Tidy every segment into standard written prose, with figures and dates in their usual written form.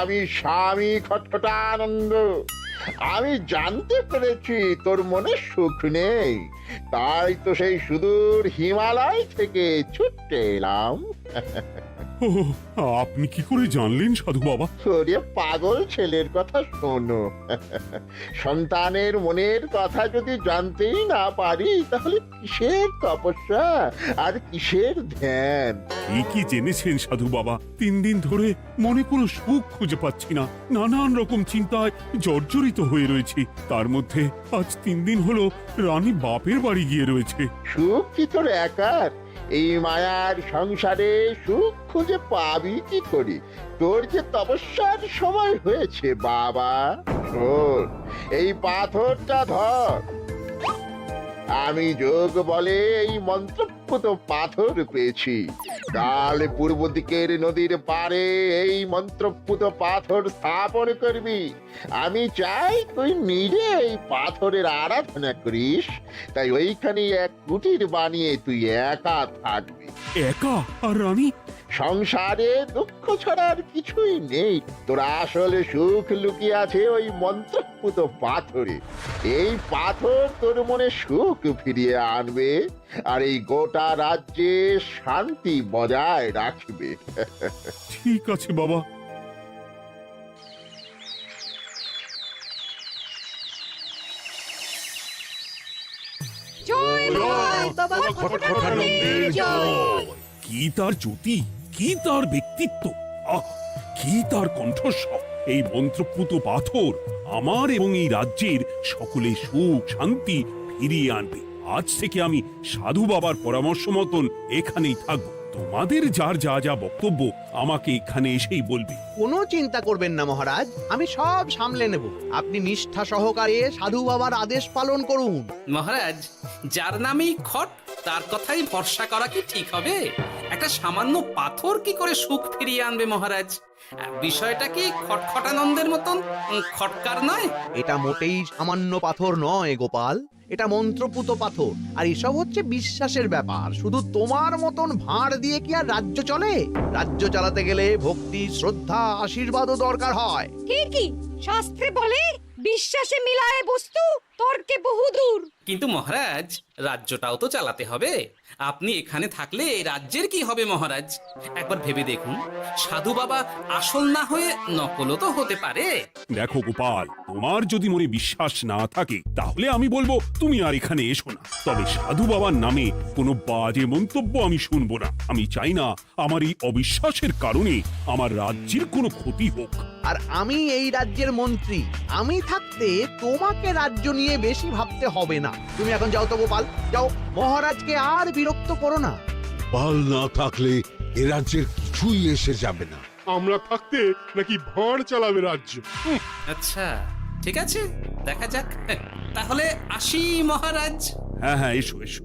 আমি স্বামী খটখটানন্দ। আমি জানতে পেরেছি তোর মনে সুখ নেই, তাই তো সেই সুদূর হিমালয় থেকে ছুটে এলাম। ও, আপনি কি করে জানলেন সাধু বাবা? ওরে পাগল ছেলের কথা শোনো। সন্তানের মনের কথা যদি জানতেই না পারি, তাহলে কিসের তপস্যা আর কিসের ধ্যান? কি জেনেছেন সাধু বাবা? 3 দিন ধরে মনে কোনো সুখ খুঁজে পাচ্ছি না, নানান রকম চিন্তায় জর্জরিত হয়ে রয়েছি। তার মধ্যে আজ 3 দিন হলো রানী বাপের বাড়ি গিয়ে রয়েছে। সুখ কি তোর একার? এই মায়ার সংসারে সুখ খুঁজে পাবি কি করে? তোর যে তপস্যার সময় হয়েছে বাবা। শোন, এই পাথরটা ধর। আমি যোগ বলে এই মন্ত্রপুত পাথর পেয়েছি। কাল পূর্ব দিকের নদীর পাড়ে এই মন্ত্রপুত পাথর স্থাপন করবি। আমি চাই তুই নিজে এই পাথরের আরাধনা করিস। তাই ওইখানে এক কুটির বানিয়ে তুই একা থাকবি। একা? আর রানী? সংসারে দুঃখ ছাড়ার কিছুই নেই। তোর আসলে সুখ লুকিয়ে আছে ওই মন্ত্রপুত পাথরে। এই পাথর তোর মনে সুখ ফিরিয়ে আনবে আর এই গোটা রাজ্যে শান্তি বজায় রাখবে। ঠিক আছে বাবা। জয় বাবা খটখটানন্দের জয়। কি তার জ্যোতি, কি তার ব্যক্তিত্ব, আহ, কি তার কণ্ঠস্বর! এই মন্ত্রপুত পাথর আমার এবং এই রাজ্যের সকলে সুখ শান্তি ফিরিয়ে আনবে। আজ থেকে আমি সাধু বাবার পরামর্শ মতন এখানেই থাকবো। তোমাদের যার যা যা বক্তব্য আমাকে এখানে এসেই বলবে। কোনো চিন্তা করবেন না মহারাজ, আমি সব সামলে নেব। আপনি নিষ্ঠা সহকারে সাধু বাবার আদেশ পালন করুন। মহারাজ, যার নামেই খট তার কথাই ভরসা করা কি ঠিক হবে? একটা সামান্য পাথর কি করে সুখ ফিরিয়ে আনবে মহারাজ? বিষয়টা কি খটখটানন্দের মতন খটকার নয়? এটা মোটেই সামান্য পাথর নয় গোপাল, এটা মন্ত্রপুত পাথর। আর এসব হচ্ছে বিশ্বাসের ব্যাপার। শুধু তোমার মতন ভাঁড় দিয়ে কি আর রাজ্য চলে? রাজ্য চালাতে গেলে ভক্তি, শ্রদ্ধা, আশীর্বাদও দরকার হয়। ঠিকই, শাস্ত্রে বলে বিশ্বাসে মিলায় বস্তু, তর্কে বহুদূর। কিন্তু মহারাজ, রাজ্যটাও তো চালাতে হবে। আপনি এখানে থাকলে এই রাজ্যের কি হবে মহারাজ? একবার ভেবে দেখুন, সাধু বাবা আসল না হয়ে নকলও তো হতে পারে। দেখো গোপাল, তোমার যদি মনে বিশ্বাস না থাকে তাহলে আমি বলবো তুমি আর এখানে এসো না। তবে সাধু বাবার নামে কোনো বাজে মন্তব্য আমি শুনবো না। আমি চাই না আমার এই অবিশ্বাসের কারণে আমার রাজ্যের কোনো ক্ষতি হোক। আর আমি এই রাজ্যের মন্ত্রী, আমি থাকতে তোমাকে রাজ্য নিয়ে বেশি ভাবতে হবে না। তুমি এখন যাও তো গোপাল, যাও। মহারাজকে আর বিরক্ত করো না। পাল না থাকলে এ রাজ্যের কিছুই এসে যাবে না। আমরা থাকতে নাকি ভাঁড় চালাবে রাজ্য? আচ্ছা, ঠিক আছে, দেখা যাক। তাহলে আসি মহারাজ। হ্যাঁ হ্যাঁ, এসো এসো।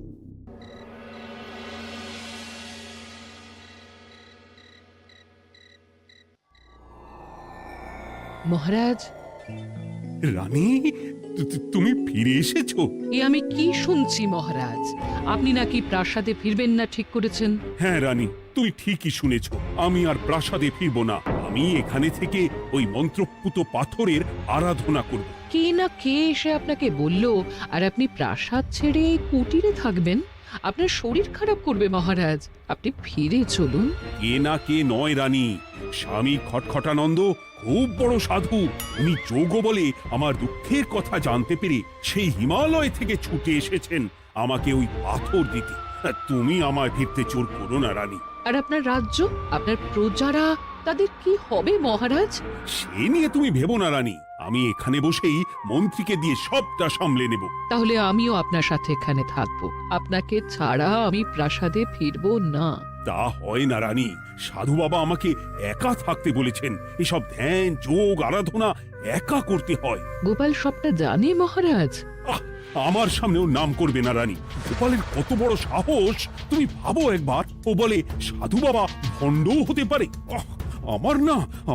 মহারাজ, রানী, তুমি ফিরে এসেছো? এ আমি কি শুনছি মহারাজ? আপনি নাকি প্রাসাদে ফিরবেন না ঠিক করেছেন? হ্যাঁ রানী, তুমি ঠিকই শুনেছ। আমি আর প্রাসাদে ফিরবো না। আমি এখানে থেকে ওই মন্ত্রপুত পাথরের আরাধনা করব। কে না কে এসে আপনাকে বলল আর আপনি প্রাসাদ ছেড়ে এই কুটিরে থাকবেন? আপনার শরীর খারাপ করবে মহারাজ, আপনি ফিরে চলুন। কে না কে নয় রানী, স্বামী খটখটানন্দ খুব বড় সাধু। উনি যোগ বলে আমার দুঃখের কথা জানতে পেরে সেই হিমালয় থেকে ছুটে এসেছেন আমাকে ওই পাথর দিতে। তুমি আমায় ফিরতে জোর করো না রানী। আর আপনার রাজ্য, আপনার প্রজারা, তাদের কি হবে মহারাজ? সে নিয়ে তুমি ভেবো না রানী, আমি এখানে বসেই মন্ত্রীকে দিয়ে সবটা সামলে নেব। তাহলে আমিও আপনার সাথে এখানে থাকবো। আপনাকে ছাড়া আমি প্রাসাদে ফিরবো না। তা হয় না রানী, সাধু বাবা আমাকে একা থাকতে বলেছেন। এসব ধ্যান যোগ আরাধনা একা করতে হয়। গোপাল সবটা জানে মহারাজ। আহ, আমার সামনেও নাম করবে না রানী। গোপালের কত বড় সাহস তুমি ভাবো একবার। ও বলে সাধু বাবা ভণ্ডও হতে পারে।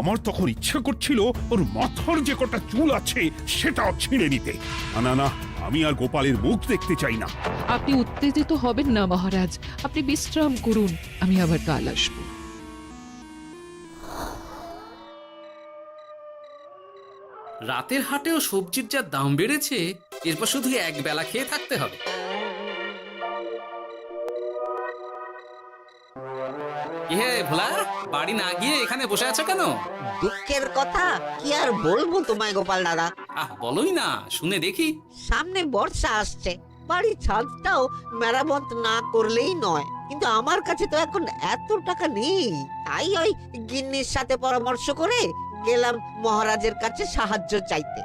আমার তখন ইচ্ছা করছিল ওর মাথার যে কটা চুল আছে সেটাও ছিঁড়ে নিতে। না না, আমি আর গোপালের মুখ দেখতে চাই না। আপনি উত্তেজিত হবেন না মহারাজ, আপনি বিশ্রাম করুন, আমি আবার কাল আসবো। রাতের হাটেও সবজির যা দাম বেড়েছে, এরপর শুধু এক বেলা খেয়ে থাকতে হবে। কি হে ভোলা, বাড়ি না গিয়ে এখানে বসে আছো কেন? দুঃখের কথা কি আর বলবো তোমায় গোপাল দাদা। বলোই না, শুনে দেখি। সামনে বর্ষা আসছে, বাড়ির ছাদটাও মেরামত না করলেই নয়। কিন্তু আমার কাছে তো এখন এত টাকা নেই, তাই ওই গিন্নির সাথে পরামর্শ করে গেলাম মহারাজের কাছে সাহায্য চাইতে।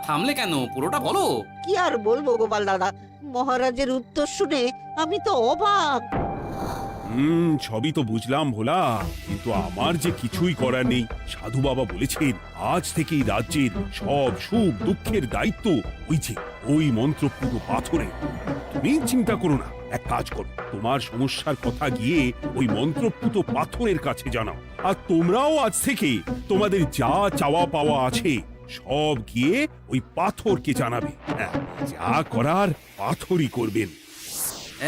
থামলে কেন, পুরোটা বলো। কি আর বলবো গোপাল দাদা, মহারাজের উত্তর শুনে আমি তো অবাক। সবই তো বুঝলাম ভোলা, কিন্তু আমার যে কিছুই করার নেই। সাধু বাবা বলেছেন আজ থেকেই রাজ্যের সব সুখ দুঃখের দায়িত্ব ওই মন্ত্রপুত পাথরে। তুমি চিন্তা করো না, এক কাজ করো, তোমার সমস্যার কথা গিয়ে ওই মন্ত্রপুত পাথরের কাছে জানাও। আর তোমরাও আজ থেকে তোমাদের যা চাওয়া পাওয়া আছে সব গিয়ে ওই পাথরকে জানাবে। হ্যাঁ, যা করার পাথরই করবেন।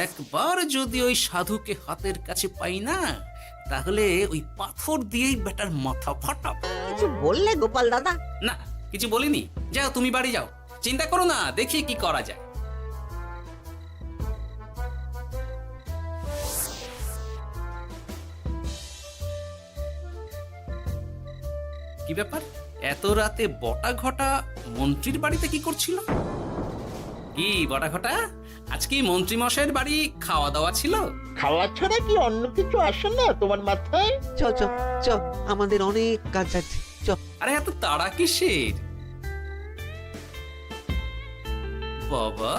একবার যদি ওই সাধুকে হাতের কাছে পাই না, তাহলে ওই পাথর দিয়েই বেটার মাথা ফাটাবো। কিছু বললে গোপাল দাদা? না, কিছু বলিনি। যাও, তুমি বাড়ি যাও, চিন্তা করো না, দেখি কি করা যায়। কি ব্যাপার, এত রাতে বটা ঘটা মন্ত্রীর বাড়িতে কি করছিল? কি বটা ঘটা, আজকে মন্ত্রী মশাইয়ের বাড়ি খাওয়া দাওয়া ছিল? খাওয়া ছাড়া কি অন্য কিছু আসে না তোমার মাথায়? চ চ চ, আমাদের অনেক কাজ আছে, চ। আরে এত তাড়া কিসের? বাবা,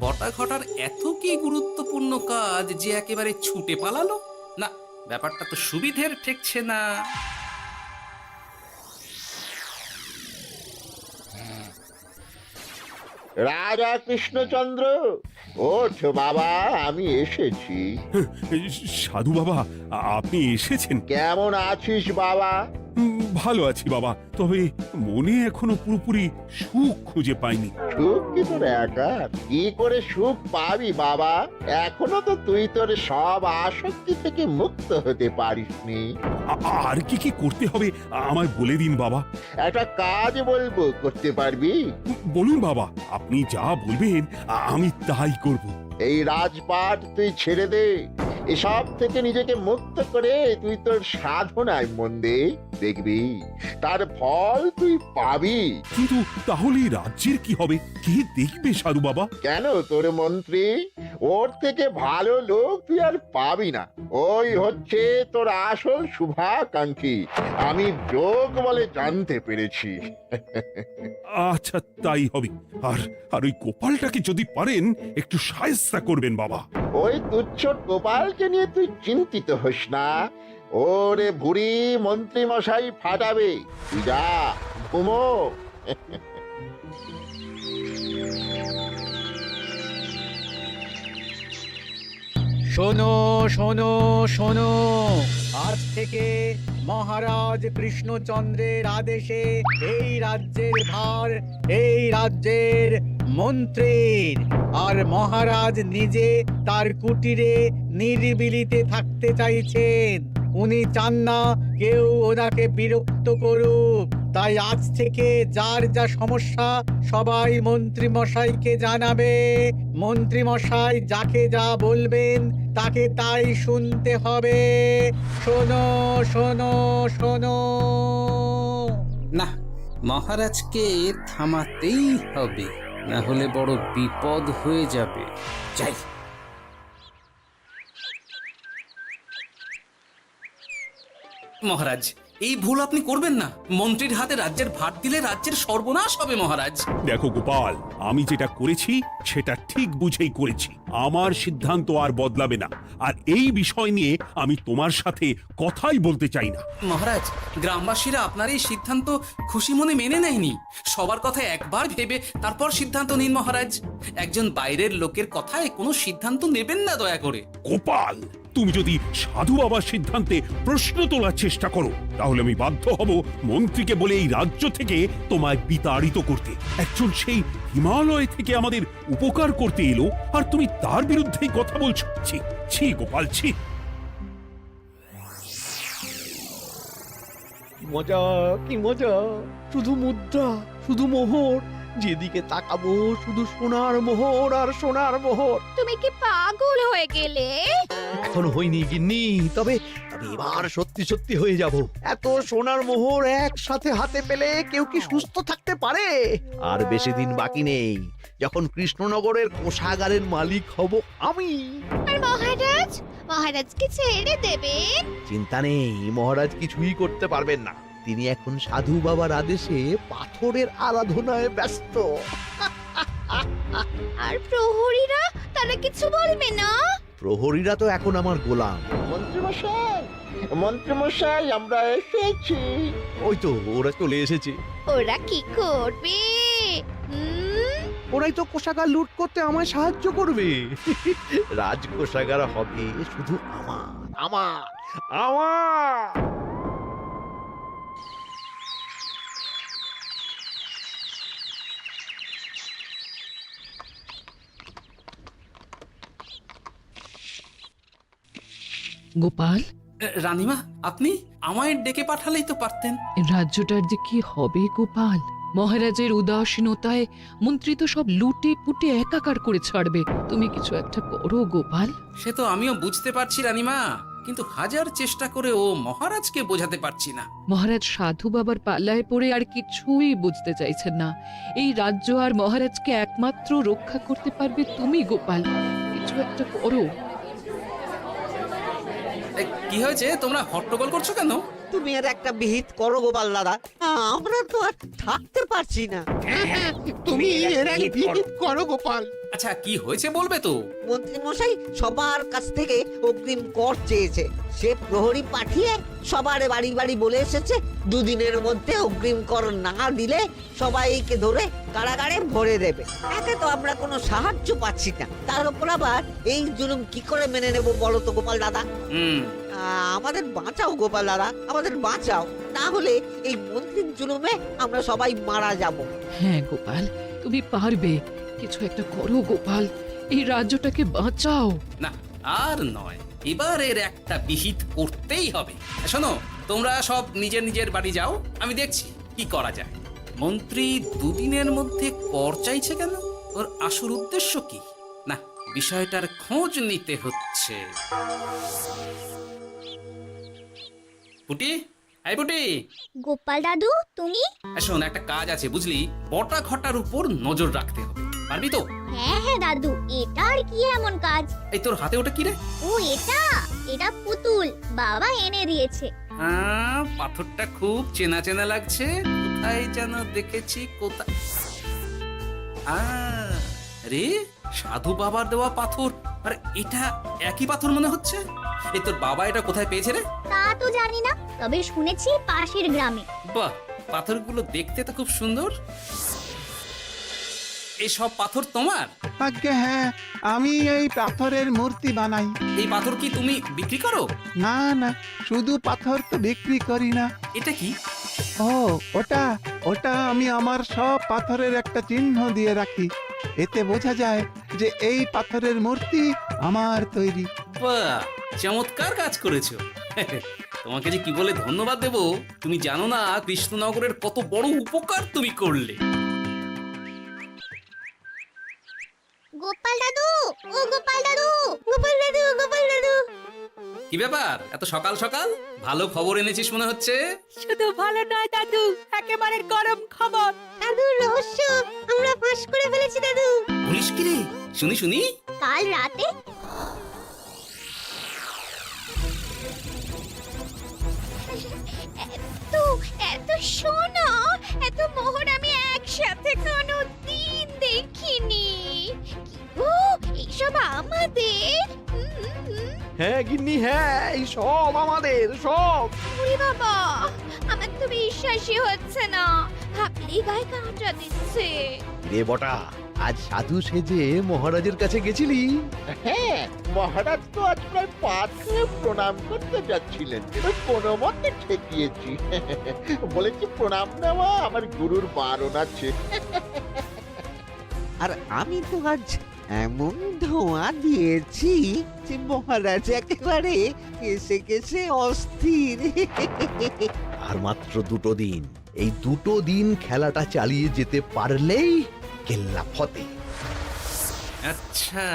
বটা ঘটার এত কি গুরুত্বপূর্ণ কাজ যে একেবারে ছুটে পালালো? না, ব্যাপারটা তো সুবিধের ঠেকছে না। রাজা কৃষ্ণচন্দ্র, ওঠ বাবা, আমি এসেছি। সাধু বাবা, আপনি এসেছেন? কেমন আছিস বাবা? ভালো আছি বাবা, তবে মনে এখনো পুরোপুরি সুখ খুঁজে পাইনি। সুখ কি তোর একার? কি করে সুখ পাবি বাবা? এখনো তো তুই তোর সব আসক্তি থেকে মুক্ত হতে পারিসনি। আর কি কি করতে হবে আমায় বলে দিন বাবা। একটা কাজ বলবো, করতে পারবি? বলুন বাবা, আপনি যা বলবেন আমি তাই করব। এই রাজপাট তুই ছেড়ে দে, এসব থেকে নিজেকে মুক্ত করে তুই তোর সাধনায় মন দে, দেখবি তার ফল তুই পাবি। কিন্তু তাহলে রাজ্যের কি হবে? কে দেখবে সাধু বাবা? কেন, তোর মন্ত্রী? ওর থেকে ভালো লোক তুই আর পাবি না। ওই হচ্ছে তোর আসল শুভাকাঙ্ক্ষী, আমি যোগ বলে জানতে পেরেছি। আচ্ছা, তাই হবে। আর আর ওই গোপালটাকে যদি পারেন একটু সাহায্য করবেন বাবা। ওই তুচ্ছ গোপালকে নিয়ে তুই চিন্তিত হোস না, ওরে ভুড়ি মন্ত্রী মশাই ফাটাবে। তুই যা, ঘুমো। শোনো শোনো শোনো, আজ থেকে মহারাজ কৃষ্ণচন্দ্রের আদেশে এই রাজ্যের ভার এই রাজ্যের মন্ত্রীর। আর মহারাজ নিজে তার কুটিরে নিরিবিলিতে থাকতে চাইছেন। উনি চান না কেউ ওনাকে বিরক্ত করুক। তাই আজ থেকে যার যা সমস্যা সবাই মন্ত্রী মশাইকে জানাবে। মন্ত্রী মশাই যাকে যা বলবেন তাকে তাই শুনতে হবে। শোনো শোনো শোনো। না, মহারাজকে থামাতেই হবে, না হলে বড় বিপদ হয়ে যাবে। যাই। মহারাজ, এই ভুল আপনি করবেন না। মন্ত্রীর হাতে রাজ্যের ভার দিলে রাজ্যের সর্বনাশ হবে মহারাজ। দেখো গোপাল, আমি যেটা করেছি সেটা ঠিক বুঝেই করেছি। আমার সিদ্ধান্ত আর বদলাবে না। আর এই বিষয় নিয়ে আমি তোমার সাথে কথাই বলতে চাই না। মহারাজ, গ্রামবাসীরা আপনার এই সিদ্ধান্ত খুশি মনে মেনে নেয়নি। সবার কথা একবার ভেবে তারপর সিদ্ধান্ত নিন মহারাজ। একজন বাইরের লোকের কথায় কোনো সিদ্ধান্ত নেবেন না দয়া করে। গোপাল, তুমি যদি সাধু বাবার সিদ্ধান্তে প্রশ্ন তোলার চেষ্টা করো তাহলে আমি বাধ্য হব মন্ত্রীকে বলে এই রাজ্য থেকে তোমায় বিতাড়িত করতে। একজন সেই হিমালয় থেকে আমাদের উপকার করতে এলো আর তুমি তার বিরুদ্ধেই কথা বলছো। ছি ছি গোপাল, ছি। মজা কি মজা, শুধু মুদ্রা, শুধু মোহর, যেদিকে তাকাবো শুধু সোনার মোহর আর সোনার মোহর। তুমি কি পাগল হয়ে গেলে? এখনো হইনি গিন্নি, তবে তবে এবার সত্যি সত্যি হয়ে যাব। এত সোনার মোহর একসাথে হাতে পেলে কেউ কি সুস্থ থাকতে পারে? আর বেশি দিন বাকি নেই যখন কৃষ্ণনগরের কোষাগারের মালিক হব আমি। আর মহারাজ, মহারাজকে ছেড়ে দেবেন? চিন্তা নেই, মহারাজ কিছুই করতে পারবেন না। তিনি এখন সাধু বাবার আদেশে পাথরের আরাধনায় ব্যস্ত। আর প্রহরীরা, তারা কিছু বলবে না? প্রহরীরা তো এখন আমার গোলাম। মন্ত্রীমশাই, মন্ত্রীমশাই, আমরা এসেছি। ওই তো ওরা চলে এসেছে। ওরা কি করবে? ওরাই তো কোষাগার লুট করতে আমায় সাহায্য করবে। রাজ কোষাগার হবে শুধু আমার, আমার, আমার। গোপাল, রানীমা, আপনি আমায় ডেকে পাঠালেই তো পারতেন। রাজ্যটার যে কি হবে গোপাল? মহারাজের উদাসীনতায় মন্ত্রী তো সব লুটে পুটে একাকার করে ছাড়বে। তুমি কিছু একটা করো গোপাল। সে তো আমিও বুঝতে পারছি রানীমা, কিন্তু হাজার চেষ্টা করে ও মহারাজকে বোঝাতে পারছি না। মহারাজ সাধু বাবার পাল্লায় পড়ে আর কিছুই বুঝতে চাইছেন না। এই রাজ্য আর মহারাজকে একমাত্র রক্ষা করতে পারবে তুমি গোপাল। কিছু একটা করো। কি হয়েছে, তোমরা হট্টগোল করছো কেন? তুমি আর একটা বিহিত করো গোপাল দাদা, আমরা তো আর থাকতে পারছি না। তুমি এর এক বিহিত করো গোপাল। আচ্ছা, কি হয়েছে বলবে তো? মন্ত্রী মশাই সবার কাছ থেকে অগ্রিম কর চেয়েছে। সে প্রহরী পাঠিয়ে সবার বাড়ি বাড়ি বলে এসেছে দুদিনের মধ্যে অগ্রিম কর না দিলে সবাইকে ধরে কারাগারে ভরে দেবে। একে তো আমরা কোনো সাহায্য পাচ্ছি না, তার উপর আবার এই জুলুম কি করে মেনে নেব বলো তো গোপাল দাদা? আমাদের বাঁচাও গোপাল দাদা, আমাদের বাঁচাও, না হলে এই মন্ত্রীর জুলুমে আমরা সবাই মারা যাব। হ্যাঁ গোপাল, তুমি পারবে। কিছু একটা করো গোপাল, এই রাজ্যটাকে বাঁচাও। না, আর নয়, এবার এর একটা বিহিত করতেই হবে। শোনো, তোমরা সব নিজের নিজের বাড়ি যাও, আমি দেখছি কি করা যায়। মন্ত্রী দুদিনের মধ্যে কর চাইছে কেন? ওর আসল উদ্দেশ্য কি? না, বিষয়টার খোঁজ নিতে হচ্ছে। পুটি, এই পুটি। গোপাল দাদু, তুমি? শোন, একটা কাজ আছে বুঝলি, বটা ঘটার উপর নজর রাখতে হবে। পারবি তো? হ্যাঁ হ্যাঁ দাদু, এটা আর কি এমন কাজ? এই তোর হাতে ওটা কি রে? ও এটা পুতুল, বাবা এনে দিয়েছে। পাথরটা খুব চেনা চেনা লাগছে, কোথায় যেন দেখেছি। কোথায়? রে, সাধু বাবার দেওয়া পাথর। আর এটা একই পাথর মনে হচ্ছে। এই তোর বাবা এটা কোথায় পেয়েছে রে? তা তো জানি না, তবে শুনেছি পাশের গ্রামে। বাহ, পাথরগুলো দেখতে তো খুব সুন্দর। এই সব পাথর তোমার? আজ্ঞে হ্যাঁ, আমি এই পাথরের মূর্তি বানাই। এই পাথর কি তুমি বিক্রি করো? না না, শুধু পাথর তো বিক্রি করি না। এটা কি? ও, ওটা ওটা আমি আমার সব পাথরের একটা চিহ্ন দিয়ে রাখি। এতে বোঝা যায় যে এই পাথরের মূর্তি আমার তৈরি। বাহ, চমৎকার কাজ করেছো। তোমাকে যে কি বলে ধন্যবাদ দেব তুমি জানো না। কৃষ্ণনগরের কত বড় উপকার তুমি করলে। গোপাল দাদু, ও গোপাল দাদু, গোপাল দাদু, গোপাল দাদু। কি ব্যাপার, এত সকাল সকাল? ভালো খবর এনেছিস মনে হচ্ছে। শুধু ভালো নয় দাদু, একেবারে গরম খবর। দাদু, রহস্য আমরা ফাঁস করে ফেলেছি দাদু। বলিস কি রে? শুনি শুনি। কাল রাতে এত সোনা, এত মোহর আমি একসাথে কোনোদিন দেখিনি। ও, এইসব আমাদের? হ্যাঁ গিন্নি, হ্যাঁ, এই সব আমাদের, সব। ওরে বাবা, আমার তো বিশ্বাসই হচ্ছে না, ভাবলেই গায়ে কাঁটা দিচ্ছে। রে বটা, আজ সাধু সেজে মহারাজের কাছে গেছিলি? হ্যাঁ, মহারাজ তো আজ প্রায় পা ছুঁয়ে প্রণাম করতে যাচ্ছিলেন, ওই কোনো মতে ঠেকিয়েছি। বলেছি প্রণাম নেওয়া আমার গুরুর বারণ আছে। আর আমি তো আজ এমন ধোঁয়া দিয়েছি যে মহারাজ একেবারে কেসে কেসে অস্থির। আর মাত্র 2 দিন, এই 2 দিন খেলাটা চালিয়ে যেতে পারলেই কেল্লা ফতে। আচ্ছা,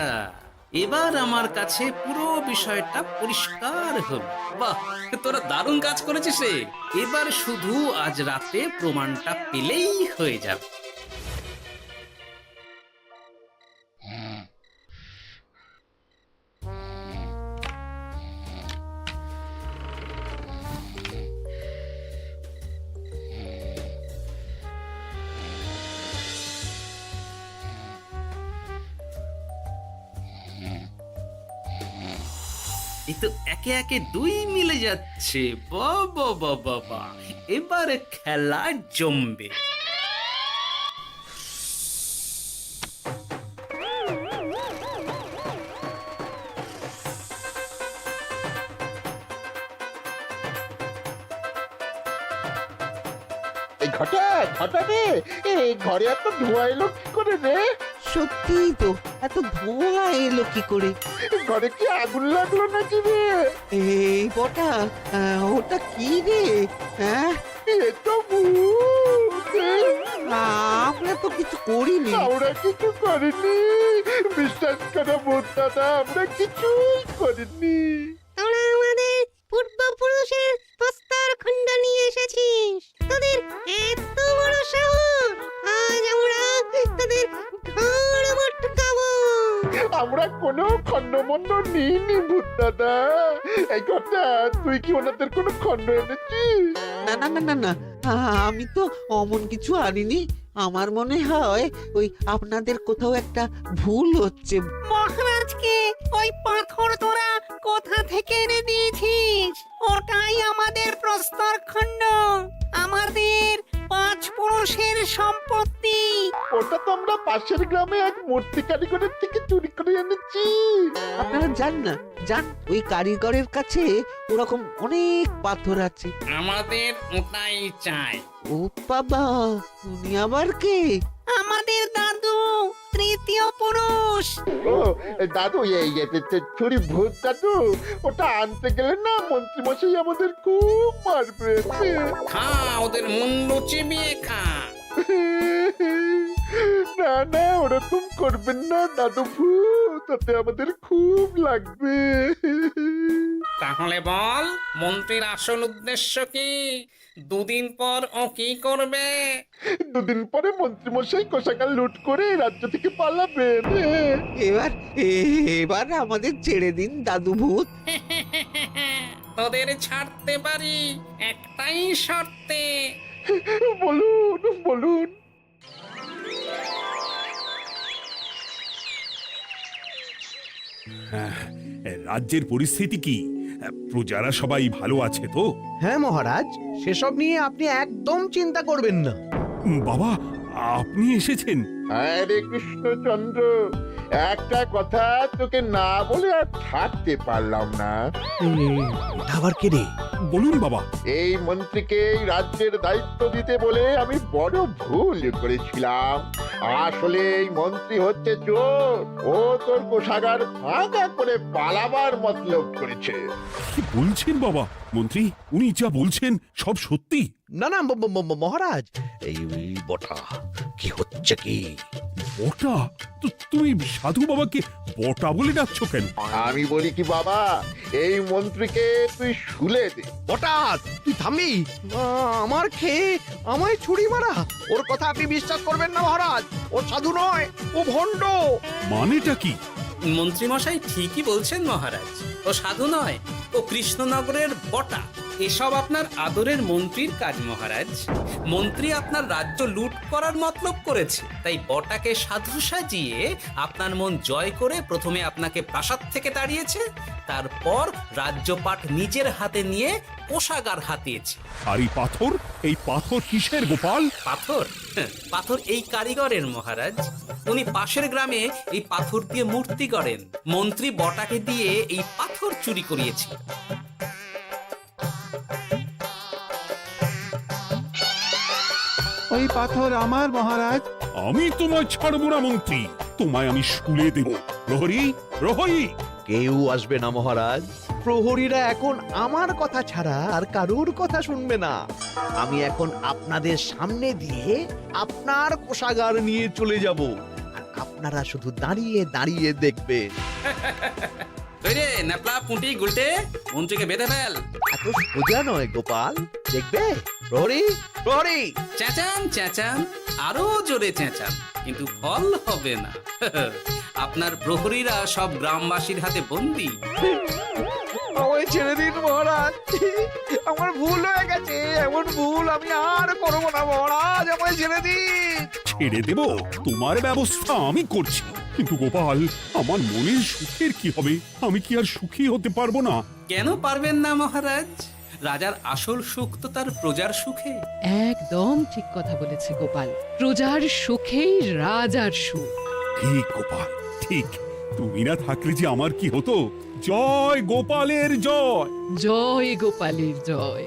এবার আমার কাছে পুরো বিষয়টা পরিষ্কার হলো। বাহ, তোরা দারুণ কাজ করেছিস রে। এবার শুধু আজ রাতে প্রমাণটা পেলেই হয়ে যাবে। এই তো একে একে 2 মিলে যাচ্ছে। বাবা বাবা বাবা, এবার খেলা জমবে। এই ঘটা ঘটা রে, এই ঘরে এত ধোঁয়া এলো কি করে রে? সত্যিই তো, এত ধোঁয়া এলো কি করে? ঘরে কি আগুন লাগলো নাকি রে? এই বটা, ওটা কি রে? হ্যাঁ, এ তো ভূত। আমরা তো কিছু করিনি। আমরা কিছু করিনি, বিশ্বাস করো ভূত দাদা, আমরা কিছুই করিনি। তোরা আমাদের পূর্বপুরুষের প্রস্তর খণ্ড নিয়ে এসেছিস। তোদের এত বড় সাহস, আজ আমরা তোদের ঘাড় মটকাবো। আমরা কোনো খণ্ডমণ্ড নিইনি ভূত দাদা। এই কথা, তুই কি ওনাদের কোনো খণ্ড এনেছিস? না না না না না, আমি তো অমন কিছু আনিনি। আমার মনে হয় ওই আপনাদের কোথাও একটা ভুল হচ্ছে। মহারাজকে ওই পাথর তোরা কোথা থেকে এনে দিয়েছিস? ওটাই আমাদের প্রস্তর খণ্ড, আমাদের 5 পুরুষের সম্পত্তি। ওটা তো আমরা পাশের গ্রামে এক মূর্তি কারিগরের থেকে চুরি করে এনেছি। আপনারা যান না, যান, ওই কারিগরের কাছে ওরকম অনেক পাথর আছে। আমাদের ওটাই চাই। ও বাবা, উনি আবার কে? আমাদের দাদু, তৃতীয় পুরুষ। ও দাদু, এই চুরি ভূত দাদু, ওটা আনতে গেলে না মন্ত্রী মশাই আমাদের খুব মারবে। খা, ওদের মুন্ডু চিবিয়ে খা। না না, ওরকম করবেন না দাদু ভূত, তাতে আমাদের খুব লাগবে। তাহলে বল, মন্ত্রীর আসল উদ্দেশ্য কি? 2 দিন পর ও কি করবে? 2 দিন পরে মন্ত্রী মশাই কোষাগার লুট করে রাজ্য থেকে পালাবেন। এবার এবার আমাদের ছেড়ে দিন দাদু ভূত। তোদের ছাড়তে পারি একটাই শর্তে। বলুন বলুন। রাজ্যের পরিস্থিতি কি? প্রজারা সবাই ভালো আছে তো? হ্যাঁ মহারাজ, সেসব নিয়ে আপনি একদম চিন্তা করবেন না। বাবা, আপনি এসেছেন? আরে কৃষ্ণচন্দ্র, একটা কথা তোকে না বলে আর থাকতে পারলাম না। এটা আবার কে রে? বলুন বাবা। এই মন্ত্রীকে এই রাজ্যের দায়িত্ব দিতে বলে আমি বড় ভুল করেছিলাম। আসলে এই মন্ত্রী হচ্ছে চোর, ও তোর কোষাগার ফাঁকা করে পালাবার মতলব করেছে। কি বলছেন বাবা? মন্ত্রী, উনি যা বলছেন সব সত্যি? না না মহারাজ, এই বটা কি হচ্ছে কি? বটা? তো তুমি সাধু বাবাকে বটা বলে ডাকছো কেন? আমি বলি কি বাবা, এই মন্ত্রীকে তুই শুলে দে। বটা, তুই থামবি? আমার খেয়ে আমায় ছুরি মারা? ওর কথা আপনি বিশ্বাস করবেন না মহারাজ, ও সাধু নয়, ও ভণ্ড। মানেটা কি? মন্ত্রী মশাই ঠিকই বলছেন মহারাজ, ও সাধু নয়, ও কৃষ্ণনগরের বটা। এসব আপনার আদরের মন্ত্রীর কাজ মহারাজ। মন্ত্রী আপনার রাজ্য লুট করার মতলব করেছে, তাই বটাকে সাধু সাজিয়ে আপনার মন জয় করে প্রথমে আপনাকে প্রাসাদ থেকে তাড়িয়েছে, তারপর রাজ্যপাট নিজের হাতে নিয়ে কোষাগার হাতিয়েছে। আর এই পাথর? এই পাথর কিসের গোপাল? পাথর? পাথর এই কারিগরের মহারাজ। উনি পাশের গ্রামে এই পাথর দিয়ে মূর্তি গড়েন। মন্ত্রী বটাকে দিয়ে এই পাথর চুরি করিয়েছে। ওই পাথর আমার মহারাজ। আমি তোমায় ছাড়বো না মন্ত্রী, তোমায় আমি শুলে দেব। প্রহরী, প্রহরী! কেউ আসবে না মহারাজ, প্রহরীরা এখন আমার কথা ছাড়া আর কারুর কথা শুনবে না। আমি এখন আপনাদের সামনে দিয়ে আপনার কোষাগার নিয়ে চলে যাব, আর আপনারা শুধু দাঁড়িয়ে দাঁড়িয়ে দেখবেন। ওই রে ন্যাপলা পুঁটি গুলটে মন্ত্রীকে বেঁধে ফেল। এত সোজা নয় গোপাল, দেখবে? প্রহরী, প্রহরী! চেঁচান চেঁচান, আরো জোরে চেঁচান, কিন্তু ফল হবে না। আপনার প্রহরীরা সব গ্রামবাসীর হাতে বন্দী। আমায় ছেড়ে দিন মহারাজ, আমার ভুল হয়ে গেছে, এমন ভুল আমি আর করবো না মহারাজ, আমায় ছেড়ে দিন। ছেড়ে দেব? তোমার ব্যবস্থা আমি করছি। কিন্তু গোপাল, আমার মনের সুখের কি হবে? আমি কি আর সুখী হতে পারবো না? কেন পারবেন না মহারাজ? রাজার আসল সুখ তো তার প্রজার সুখে। একদম ঠিক কথা বলেছে গোপাল, প্রজার সুখেই রাজার সুখ। ঠিক গোপাল, ঠিক। তুমি না থাকলে যে আমার কি হতো? জয় গোপালের জয়। জয় গোপালের জয়।